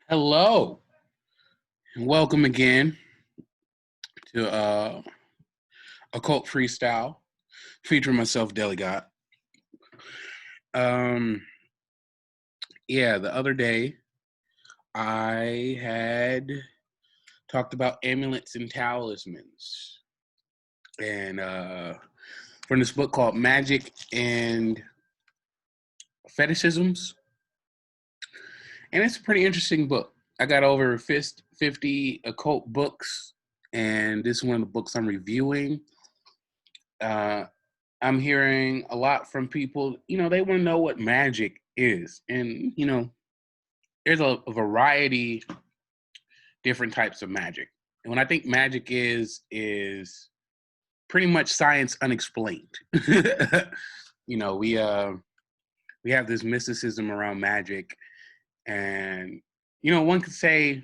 Hello, and welcome again to Occult Freestyle, featuring myself, Deligod. Um, yeah, the other day I had talked about amulets and talismans, and from this book called Magic and Fetishisms, and it's a pretty interesting book. I got over 50 occult books, and this is one of the books I'm reviewing. I'm hearing a lot from people, they want to know what magic is. And, there's a variety different types of magic. And when I think magic is pretty much science unexplained. We have this mysticism around magic, and one could say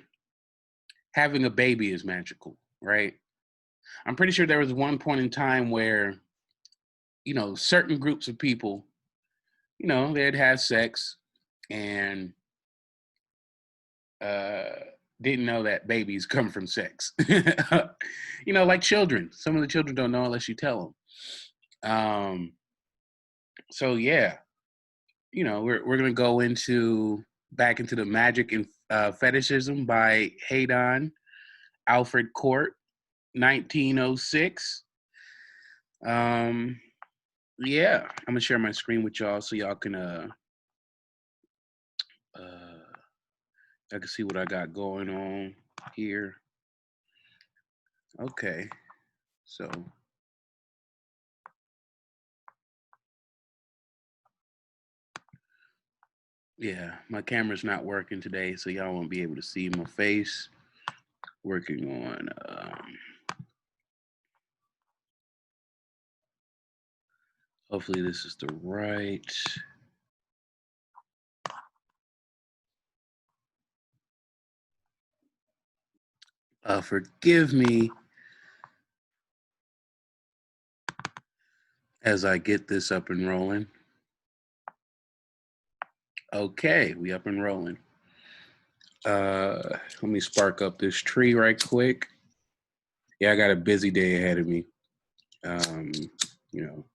having a baby is magical, right? I'm pretty sure there was one point in time where certain groups of people, they'd have sex and uh, didn't know that babies come from sex. Like children. Some of the children don't know unless you tell them. So yeah, we're gonna go back into the magic and fetishism by Haydon Alfred Court, 1906. Yeah, I'm gonna share my screen with y'all so y'all can I can see what I got going on here. Okay, so yeah, my camera's not working today, so y'all won't be able to see my face. Working on hopefully this is the right. Forgive me as I get this up and rolling. Okay, we up and rolling. Let me spark up this tree right quick. Yeah, I got a busy day ahead of me. You know,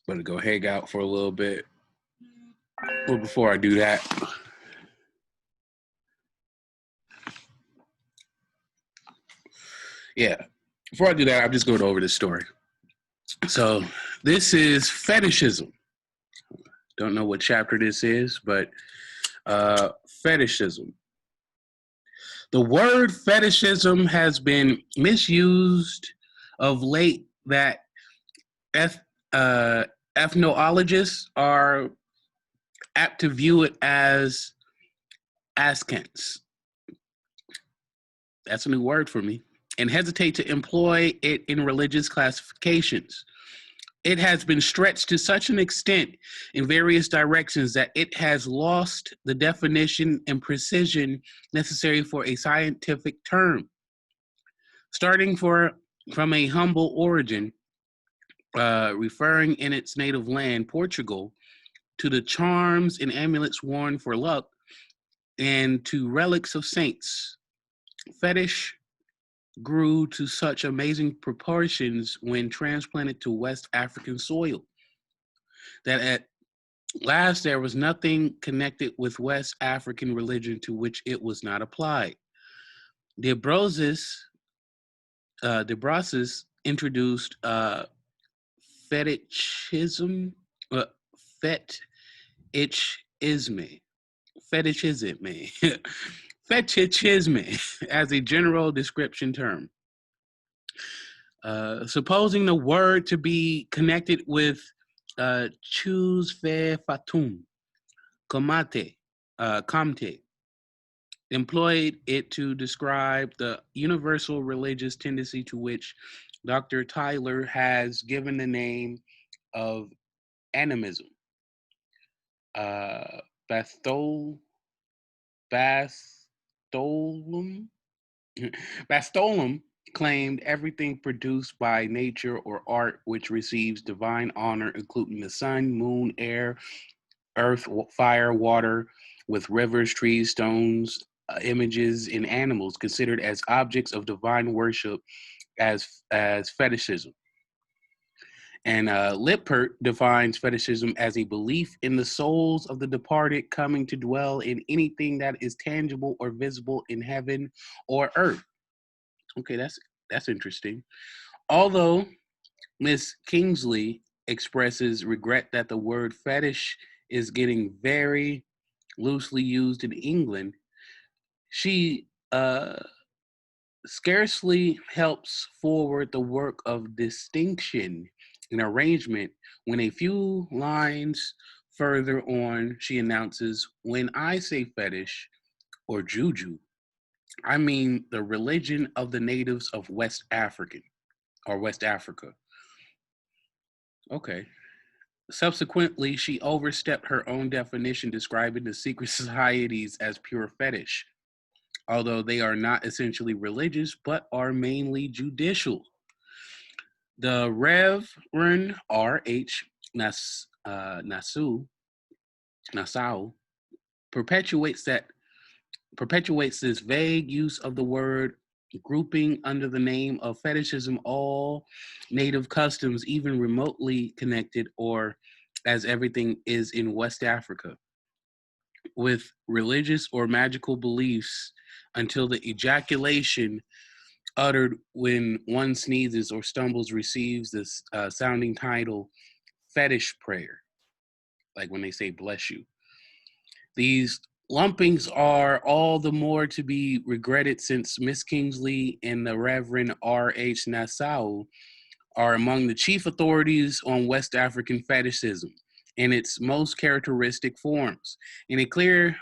Better go hang out for a little bit. But before I do that, I'm just going over this story. So this is fetishism. Don't know what chapter this is, but fetishism. The word fetishism has been misused of late that ethnologists are apt to view it as askance. That's a new word for me. And hesitate to employ it in religious classifications. It has been stretched to such an extent in various directions that it has lost the definition and precision necessary for a scientific term. Starting from a humble origin, referring in its native land, Portugal, to the charms and amulets worn for luck, and to relics of saints. Fetish grew to such amazing proportions when transplanted to West African soil that at last there was nothing connected with West African religion to which it was not applied. De Brosses introduced fetishism, fetishism, fetishism, fetishism as a general description term. Supposing the word to be connected with choose fe fatum, comte, employed it to describe the universal religious tendency to which Dr. Tyler has given the name of animism. Bastolum, Bastolum, Bastolum claimed everything produced by nature or art which receives divine honor, including the sun, moon, air, earth, fire, water, with rivers, trees, stones, images, and animals considered as objects of divine worship as fetishism. And Lippert defines fetishism as a belief in the souls of the departed coming to dwell in anything that is tangible or visible in heaven or earth. Okay, that's interesting. Although Miss Kingsley expresses regret that the word fetish is getting very loosely used in England, she scarcely helps forward the work of distinction and arrangement when a few lines further on she announces, "When I say fetish or juju, I mean the religion of the natives of West Africa." Okay. Subsequently, she overstepped her own definition, describing the secret societies as pure fetish, although they are not essentially religious but are mainly judicial. The Reverend R.H. Nassau perpetuates this vague use of the word, grouping under the name of fetishism all native customs, even remotely connected or as everything is in West Africa, with religious or magical beliefs until the ejaculation uttered when one sneezes or stumbles receives this sounding title fetish prayer, like when they say bless you. These lumpings are all the more to be regretted since Miss Kingsley and the Reverend R.H. Nassau are among the chief authorities on West African fetishism in its most characteristic forms. In a clear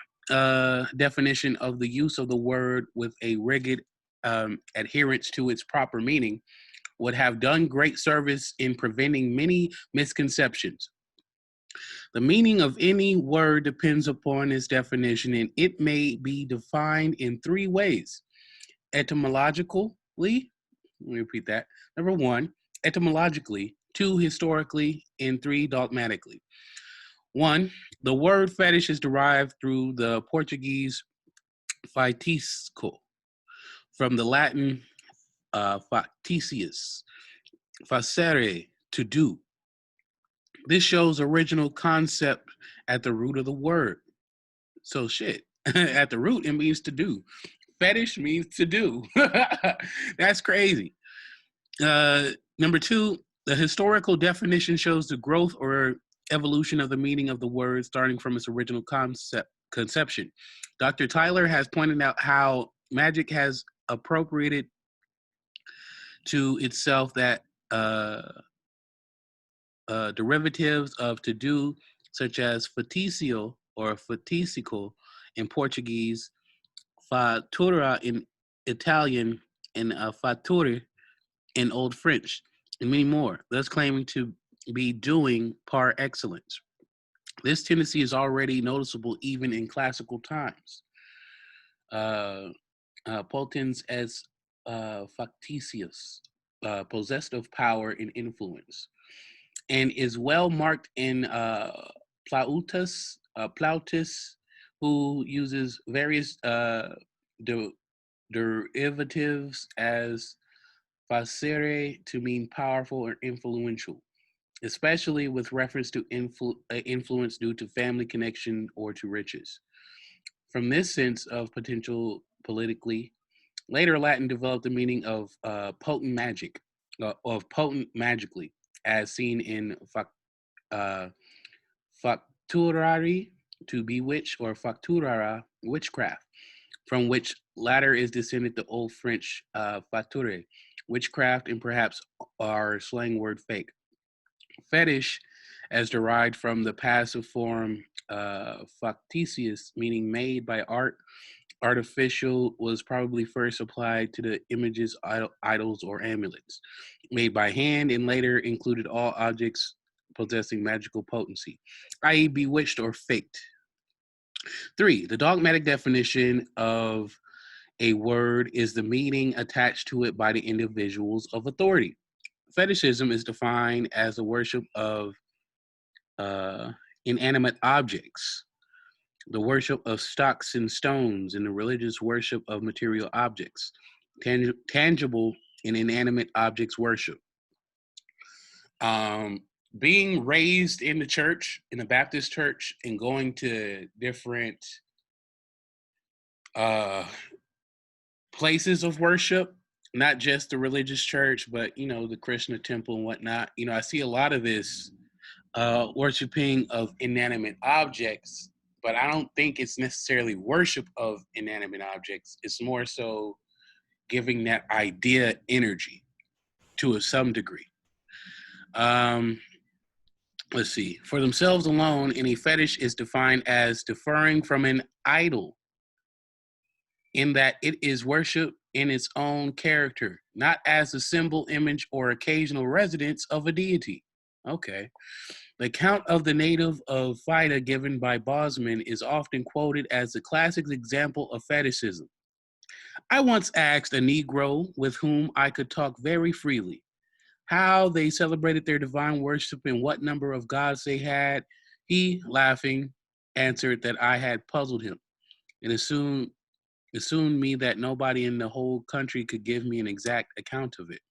definition of the use of the word with a rigid adherence to its proper meaning, would have done great service in preventing many misconceptions. The meaning of any word depends upon its definition, and it may be defined in three ways: etymologically, let me repeat that. Number one, etymologically; two, historically; and three, dogmatically. One, the word fetish is derived through the Portuguese fetisco, from the Latin factitious, facere, to do. This shows original concept at the root of the word. So shit, at the root, it means to do. Fetish means to do. That's crazy. Number two, the historical definition shows the growth or evolution of the meaning of the word starting from its original conception. Dr. Tyler has pointed out how magic has appropriated to itself that derivatives of to do, such as feticio or fetisico in Portuguese, fattura in Italian, and fatture in Old French, and many more, thus claiming to be doing par excellence. This tendency is already noticeable even in classical times. Potens as factitious, possessed of power and influence, and is well marked in Plautus, who uses various derivatives as facere to mean powerful or influential, especially with reference to influence due to family connection or to riches. From this sense of potential politically, later Latin developed the meaning of potent magically, as seen in uh, facturari, to bewitch, or facturara, witchcraft, from which latter is descended the Old French facture, witchcraft, and perhaps our slang word fake. Fetish, as derived from the passive form factitious, meaning made by art, artificial, was probably first applied to the images, idols, or amulets made by hand, and later included all objects possessing magical potency, i.e., bewitched or faked. Three, the dogmatic definition of a word is the meaning attached to it by the individuals of authority. Fetishism is defined as the worship of uh, inanimate objects. the worship of stocks and stones, and the religious worship of material objects, tangible and inanimate objects worship. Um, Being raised in the church, in the Baptist church, and going to different uh, places of worship, not just the religious church, but the Krishna temple and whatnot. I see a lot of this worshiping of inanimate objects, but I don't think it's necessarily worship of inanimate objects. It's more so giving that idea energy to some degree. Let's see. For themselves alone, any fetish is defined as differing from an idol in that it is worship in its own character, not as a symbol, image, or occasional residence of a deity. Okay. The account of the native of Fida given by Bosman is often quoted as a classic example of fetishism. I once asked a Negro with whom I could talk very freely how they celebrated their divine worship and what number of gods they had. He, laughing, answered that I had puzzled him and assumed me that nobody in the whole country could give me an exact account of it.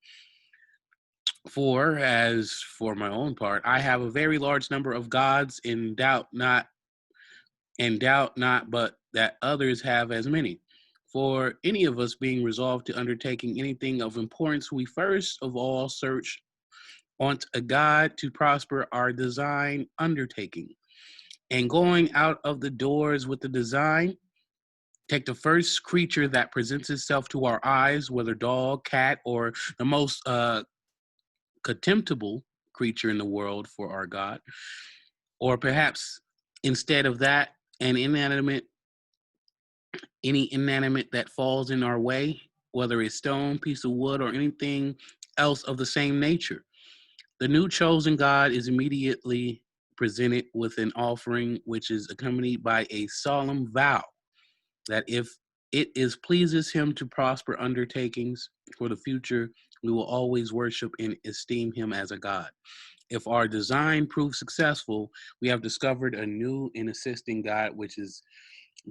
For, as for my own part, I have a very large number of gods and doubt not but that others have as many. For any of us being resolved to undertaking anything of importance, we first of all search on a God to prosper our design undertaking. And going out of the doors with the design, take the first creature that presents itself to our eyes, whether dog, cat, or the most contemptible creature in the world for our God. Or perhaps instead of that, any inanimate that falls in our way, whether it's stone, piece of wood, or anything else of the same nature. The new chosen God is immediately presented with an offering which is accompanied by a solemn vow that if it is pleases him to prosper undertakings for the future, we will always worship and esteem him as a God. If our design proves successful, we have discovered a new and assisting God, which is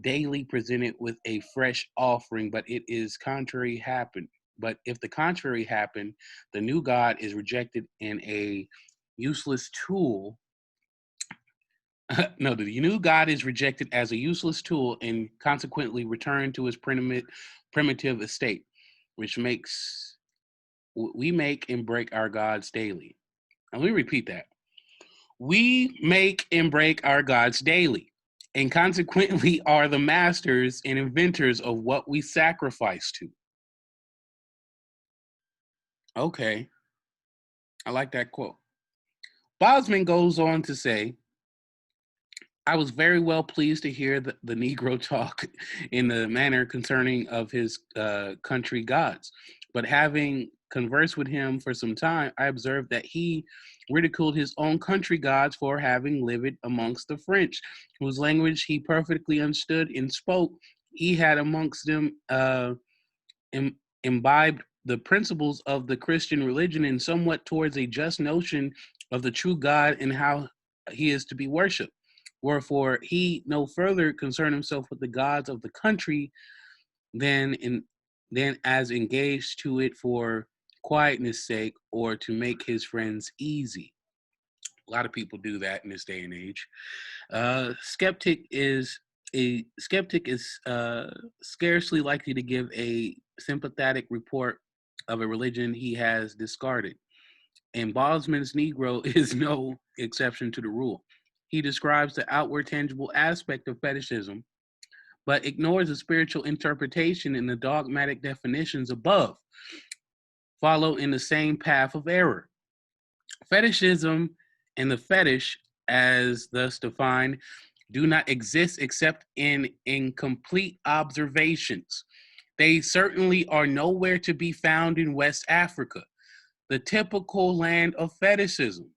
daily presented with a fresh offering, but it is contrary happen. But if the contrary happen, the new God is rejected in a useless tool. No, the new God is rejected as a useless tool and consequently returned to his primitive estate, which makes we make and break our gods daily. And let me repeat that. We make and break our gods daily, and consequently are the masters and inventors of what we sacrifice to. Okay, I like that quote. Bosman goes on to say, I was very well pleased to hear the Negro talk in the manner concerning of his country gods. But having conversed with him for some time, I observed that he ridiculed his own country gods for having lived amongst the French, whose language he perfectly understood and spoke. He had amongst them imbibed the principles of the Christian religion and somewhat towards a just notion of the true God and how he is to be worshipped. Wherefore he no further concerned himself with the gods of the country than as engaged to it for quietness sake or to make his friends easy. A lot of people do that in this day and age. Skeptic is scarcely likely to give a sympathetic report of a religion he has discarded. And Bosman's Negro is no exception to the rule. He describes the outward tangible aspect of fetishism, but ignores the spiritual interpretation and the dogmatic definitions above, follow in the same path of error. Fetishism and the fetish, as thus defined, do not exist except in incomplete observations. They certainly are nowhere to be found in West Africa, the typical land of fetishism.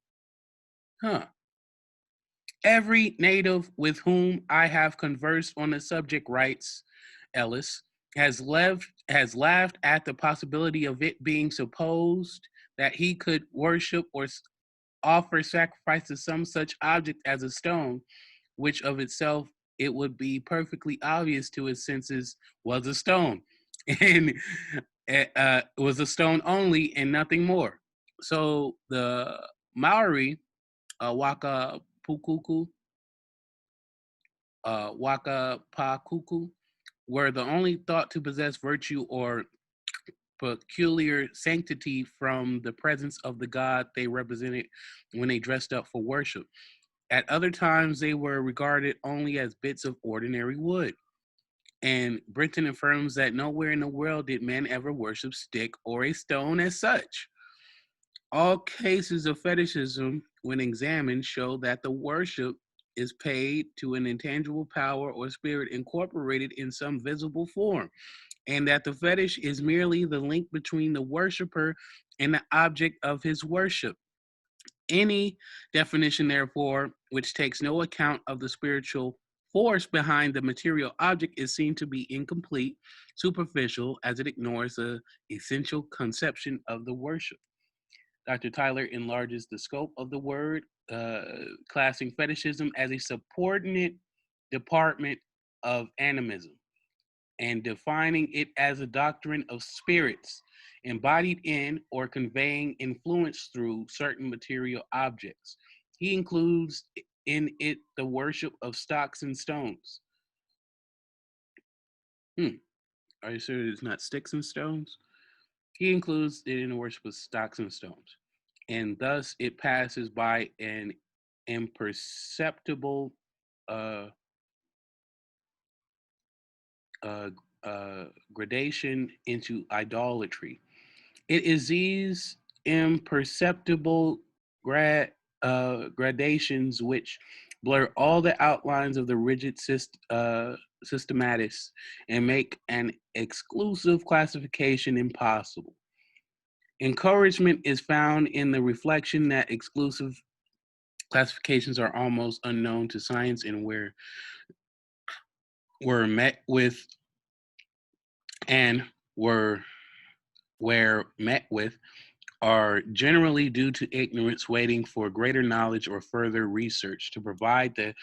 Huh. Every native with whom I have conversed on the subject, writes Ellis, has laughed at the possibility of it being supposed that he could worship or offer sacrifice to some such object as a stone, which of itself it would be perfectly obvious to his senses was a stone, and was a stone only and nothing more. So the Maori, Waka Pukuku, Waka Pakuku, were the only thought to possess virtue or peculiar sanctity from the presence of the god they represented when they dressed up for worship. At other times, they were regarded only as bits of ordinary wood. And Brenton affirms that nowhere in the world did men ever worship stick or a stone as such. All cases of fetishism, when examined, show that the worship is paid to an intangible power or spirit incorporated in some visible form, and that the fetish is merely the link between the worshiper and the object of his worship. Any definition, therefore, which takes no account of the spiritual force behind the material object is seen to be incomplete, superficial, as it ignores the essential conception of the worship. Dr. Tyler enlarges the scope of the word, classing fetishism as a subordinate department of animism and defining it as a doctrine of spirits embodied in or conveying influence through certain material objects. He includes in it the worship of stocks and stones. Are you sure it's not sticks and stones? He includes it in the worship of stocks and stones. And thus it passes by an imperceptible uh, uh, gradation into idolatry. It is these imperceptible gradations which blur all the outlines of the rigid systematics and make an exclusive classification impossible. Encouragement is found in the reflection that exclusive classifications are almost unknown to science and were met with and were where met with are generally due to ignorance waiting for greater knowledge or further research to provide the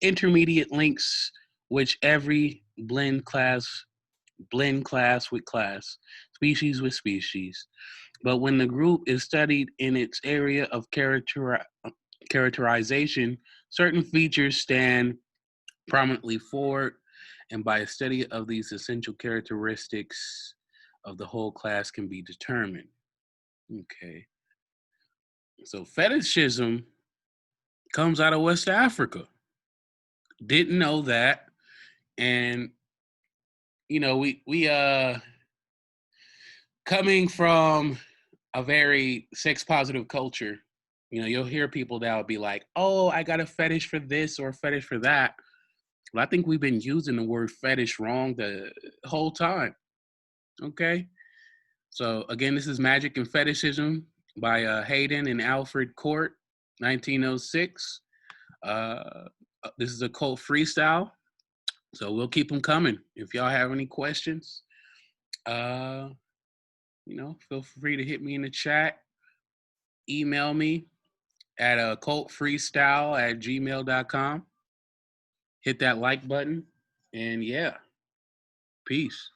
intermediate links which every blend class with class, species with species. But when the group is studied in its area of characterization, certain features stand prominently forward, and by a study of these essential characteristics of the whole class can be determined. Okay. So fetishism comes out of West Africa. Didn't know that. And we coming from a very sex positive culture, you'll hear people that will be like, "Oh, I got a fetish for this or a fetish for that." Well, I think we've been using the word fetish wrong the whole time. Okay? So again, this is Magic and Fetishism by Hayden and Alfred Court, 1906. This is Occult freestyle, so we'll keep them coming. If y'all have any questions, uh, feel free to hit me in the chat, email me at occultfreestyle@gmail.com. Hit that like button, and yeah, peace.